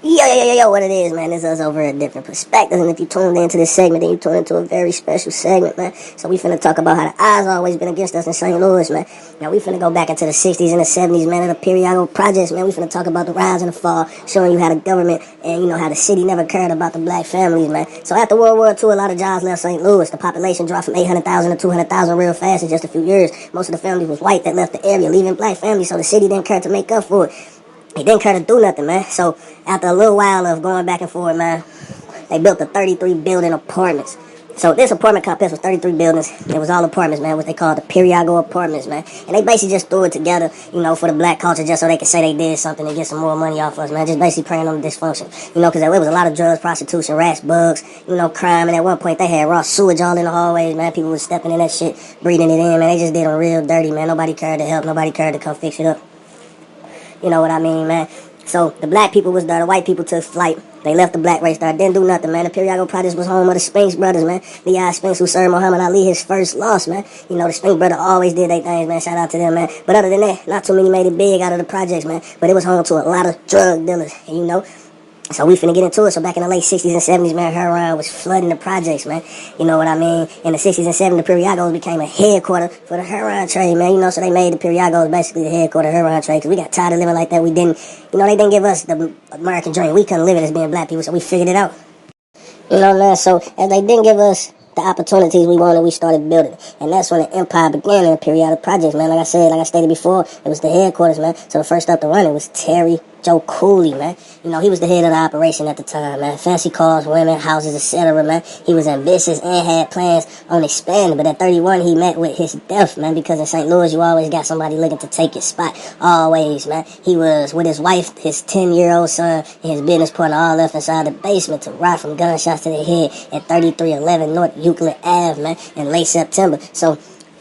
Yo, what it is, man, this is over a different perspective, and if you tuned into this segment, then you tuned into a very special segment, man. So we finna talk about how the odds always been against us in St. Louis, man. Now we finna go back into the 60s and the 70s, man, of the Pruitt-Igoe projects, man. We finna talk about the rise and the fall, showing you how the government and, how the city never cared about the black families, man. So after World War II, a lot of jobs left St. Louis. The population dropped from 800,000 to 200,000 real fast in just a few years. Most of the families was white that left the area, leaving black families, so the city didn't care to make up for it. They didn't care to do nothing, man. So after a little while of going back and forth, man, they built the 33 building apartments. So this apartment complex was 33 buildings. It was all apartments, man, what they called the Pruitt-Igoe apartments, man. And they basically just threw it together, for the black culture, just so they could say they did something and get some more money off us, man. Just basically preying on the dysfunction. Because there was a lot of drugs, prostitution, rats, bugs, crime. And at one point they had raw sewage all in the hallways, man. People was stepping in that shit, breathing it in, man. They just did them real dirty, man. Nobody cared to help. Nobody cared to come fix it up. You know what I mean, man? So the black people was there, the white people took flight. They left the black race there, didn't do nothing, man. The Pruitt-Igoe Projects was home of the Spinks brothers, man. Leon Spinks, who served Muhammad Ali his first loss, man. The Spinks brothers always did their things, man. Shout out to them, man. But other than that, not too many made it big out of the projects, man. But it was home to a lot of drug dealers, So we finna get into it. So back in the late 60s and 70s, man, heroin was flooding the projects, man. You know what I mean? In the 60s and 70s, the Pruitt-Igoes became a headquarter for the heroin trade, man. So they made the Pruitt-Igoes basically the headquarter heroin trade, because we got tired of living like that. We didn't, they didn't give us the American dream. We couldn't live it as being black people, so we figured it out. Man, so as they didn't give us the opportunities we wanted, we started building. And that's when the empire began in the Pruitt-Igoe Projects, man. Like I stated before, it was the headquarters, man. So the first up to run it was Terry Joe Cooley, man. He was the head of the operation at the time, man. Fancy cars, women, houses, etc., man. He was ambitious and had plans on expanding, but at 31, he met with his death, man, because in St. Louis, you always got somebody looking to take his spot. Always, man. He was with his wife, his 10-year-old son, and his business partner all left inside the basement to rot from gunshots to the head at 3311 North Euclid Ave, man, in late September. So,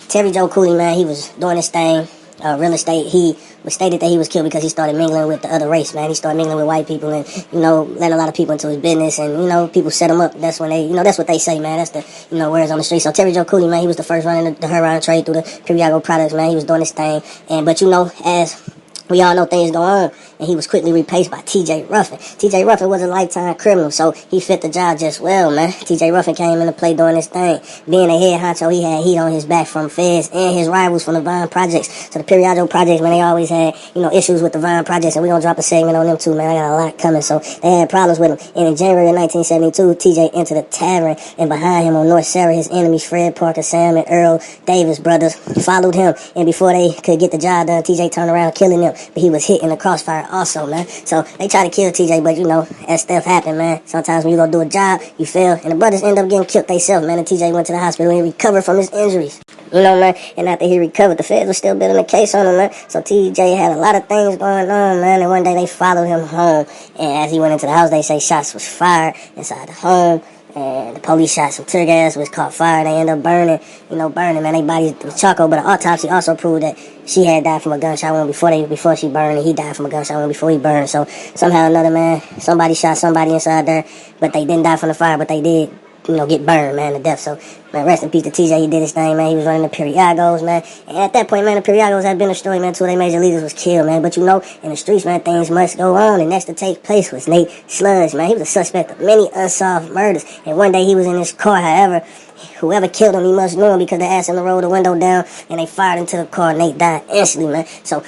Terry Joe Cooley, man, he was doing his thing, real estate. He was stated that he was killed because he started mingling with the other race, man. He started mingling with white people and, letting a lot of people into his business, and, people set him up. That's when they, that's what they say, man. That's the, words on the street. So Terry Joe Cooley, man, he was the first running the heroin trade through the Pruitt-Igoe products, man. He was doing his thing. But, as we all know, things go on, and he was quickly replaced by T.J. Ruffin. T.J. Ruffin was a lifetime criminal, so he fit the job just well, man. T.J. Ruffin came into play doing his thing. Being a head honcho, he had heat on his back from feds and his rivals from the Vine Projects. So the Pruitt-Igoe Projects, man, they always had, issues with the Vine Projects, and we're going to drop a segment on them too, man. I got a lot coming, so they had problems with him. And in January of 1972, T.J. entered a tavern, and behind him on North Sarah, his enemies, Fred Parker, Sam, and Earl Davis brothers, followed him. And before they could get the job done, T.J. turned around killing them. But he was hit in the crossfire also, man. So they try to kill TJ, but as stuff happen, man. Sometimes when you go do a job, you fail, and the brothers end up getting killed themselves, man. And TJ went to the hospital and he recovered from his injuries. Man. And after he recovered, the feds were still building a case on him, man. So TJ had a lot of things going on, man. And one day they followed him home, and as he went into the house, they say shots was fired inside the home. And the police shot some tear gas, which caught fire. They ended up burning, man. They bodies with charcoal, but the autopsy also proved that she had died from a gunshot wound before she burned, and he died from a gunshot wound before he burned. So somehow or another, man, somebody shot somebody inside there, but they didn't die from the fire, but they did, get burned, man, to death. So, man, rest in peace to TJ. He did his thing, man. He was running the Pruitt-Igoes, man. And at that point, man, the Pruitt-Igoes had been destroyed, man. Two of their major leaders was killed, man. But, in the streets, man, things must go on. And next to take place was Nate Sludge, man. He was a suspect of many unsolved murders. And one day he was in his car, however, whoever killed him, he must know him, because they asked him to roll the window down, and they fired into the car. Nate died instantly, man. So,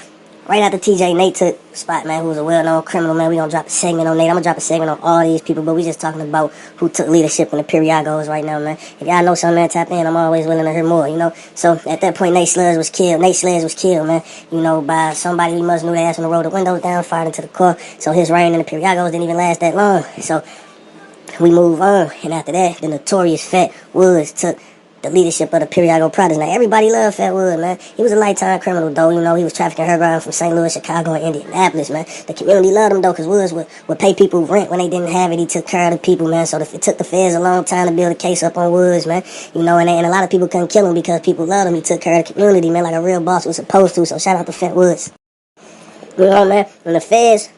right after TJ, Nate took spot, man, who was a well-known criminal, man. We gonna drop a segment on Nate. I'm gonna drop a segment on all these people, but we just talking about who took leadership in the Pruitt-Igoes right now, man. If y'all know something, man, tap in. I'm always willing to hear more, So at that point, Nate Sledge was killed, man, by somebody we must knew. They asked him to roll the windows down, fired into the car. So his reign in the Pruitt-Igoes didn't even last that long. So we move on, and after that, the notorious Fat Woods took the leadership of the Pruitt-Igoe Projects. Now, everybody loved Fat Wood, man. He was a lifetime criminal, though. He was trafficking heroin from St. Louis, Chicago, and Indianapolis, man. The community loved him, though, because Woods would pay people rent when they didn't have it. He took care of the people, man. So it took the feds a long time to build a case up on Woods, man. And a lot of people couldn't kill him because people loved him. He took care of the community, man, like a real boss was supposed to. So shout out to Fat Woods. Man, and the feds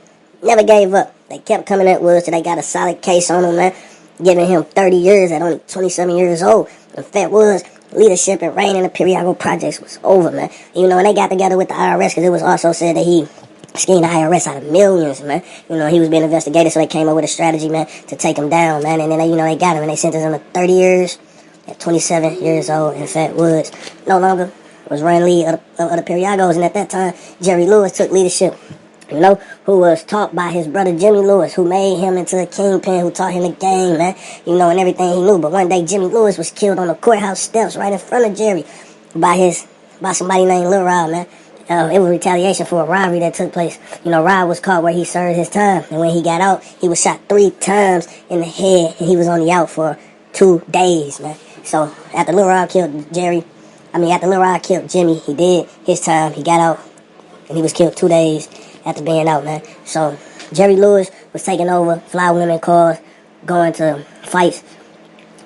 never gave up. They kept coming at Woods till they got a solid case on him, man, giving him 30 years at only 27 years old. And Fat Woods leadership and reign in the Pruitt-Igoe Projects was over, man. And they got together with the IRS, because it was also said that he Schemed the IRS out of millions, man. You know, he was being investigated, so they came up with a strategy, man, to take him down, man. And then, you know, they got him, and they sentenced him to 30 years at 27 years old in Fat Woods. No longer was running lead of the Pruitt-Igoes, and at that time, Jerry Lewis took leadership, you know, who was taught by his brother Jimmy Lewis, who made him into a kingpin, who taught him the game, man, you know, and everything he knew. But one day, Jimmy Lewis was killed on the courthouse steps right in front of Jerry by somebody named Lil Rob, man. It was retaliation for a robbery that took place. You know, Rob was caught where he served his time, and when he got out, he was shot 3 times in the head, and he was only out for 2 days, man. So after Lil Rob killed Jimmy, he did his time. He got out, and he was killed 2 days after being out, man. So Jerry Lewis was taking over fly women cars, going to fights.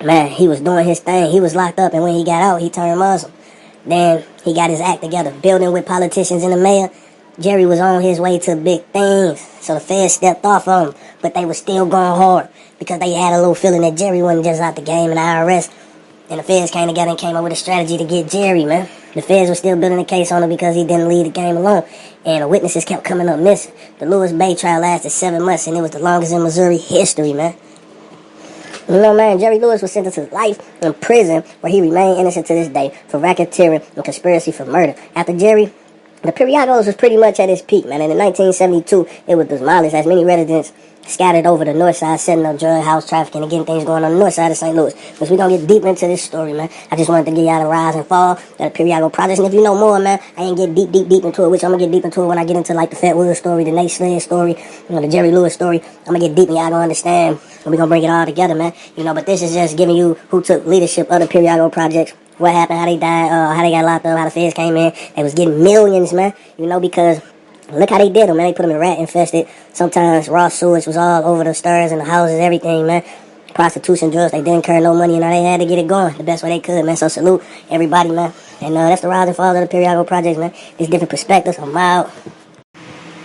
Man, he was doing his thing. He was locked up, and when he got out, he turned Muslim. Then he got his act together, building with politicians in the mayor. Jerry was on his way to big things, so the feds stepped off on him, but they were still going hard because they had a little feeling that Jerry wasn't just out the game in the IRS. And the feds came together and came up with a strategy to get Jerry, man. The feds were still building a case on him because he didn't leave the game alone, and the witnesses kept coming up missing. The Lewis Bay trial lasted 7 months, and it was the longest in Missouri history, man. You know, man, Jerry Lewis was sentenced to life in prison, where he remained innocent to this day for racketeering and conspiracy for murder. After Jerry, the Pruitt-Igoes was pretty much at its peak, man. And in 1972, it was demolished as many residents scattered over the north side, setting up drug house trafficking and getting things going on the north side of St. Louis. Because we're going to get deep into this story, man. I just wanted to get y'all the rise and fall of the Pruitt-Igoe projects. And if you know more, man, I ain't get deep into it, which I'm going to get deep into it when I get into, like, the Fat Woods story, the Nate Slade story, you know, the Jerry Lewis story. I'm going to get deep and y'all going to understand. And we're going to bring it all together, man. You know, but this is just giving you who took leadership of the Pruitt-Igoe projects. What happened, how they died, how they got locked up, how the feds came in. They was getting millions, man. You know, because look how they did them, man. They put them in rat infested. Sometimes raw sewage was all over the stairs and the houses, everything, man. Prostitution, drugs, they didn't incur no money, and they had to get it going the best way they could, man. So salute everybody, man. And that's the rise and fall of the Pruitt-Igoe projects, man. These different perspectives. I'm out.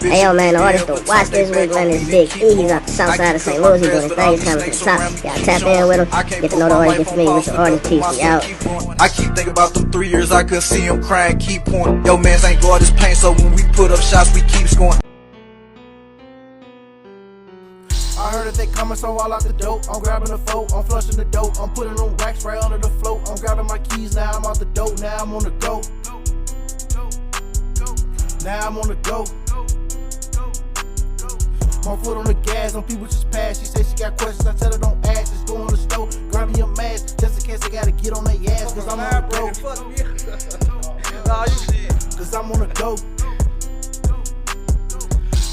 Hey, yo, man, the artist to watch this week, man, is Big E. He's out the south side of St. Louis. He's doing his thing. He's coming to the top. Y'all tap in with him. Get to know the artist. Get familiar with the artist. Peace. We out. I keep thinking about them 3 years I could see him crying, keep pouring. Yo, mans ain't go out this pain, so when we put up shots, we keep scoring. I heard that they coming, so all out the dope. I'm grabbing the float, I'm flushing the dope. I'm putting them racks right under the float. I'm grabbing my keys, now I'm out the dope. Now I'm on the go. Now I'm on the go. My foot on the gas, some people just pass. She said she got questions, I tell her don't ask. Just go on the stove, grab me a mask, just in case they gotta get on their ass. Cause I'm on the go. Cause I'm on the go.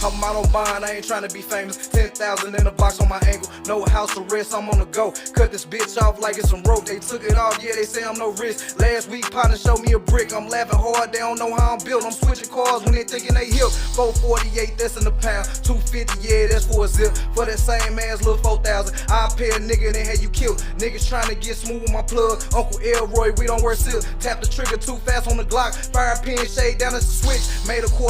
I'm out on bond, I ain't trying to be famous. 10,000 in a box on my ankle. No house arrest, I'm on the go. Cut this bitch off like it's some rope. They took it off, yeah, they say I'm no risk. Last week, partner showed me a brick. I'm laughing hard, they don't know how I'm built. I'm switching cars when they thinking they hip. 448, that's in the pound. 250, yeah, that's for a zip. For that same ass little 4,000. I'll pay a nigga, then have you killed. Niggas trying to get smooth with my plug. Uncle Elroy, we don't wear silk. Tap the trigger too fast on the Glock. Fire pin, shade down, it's a switch. Made a quarter.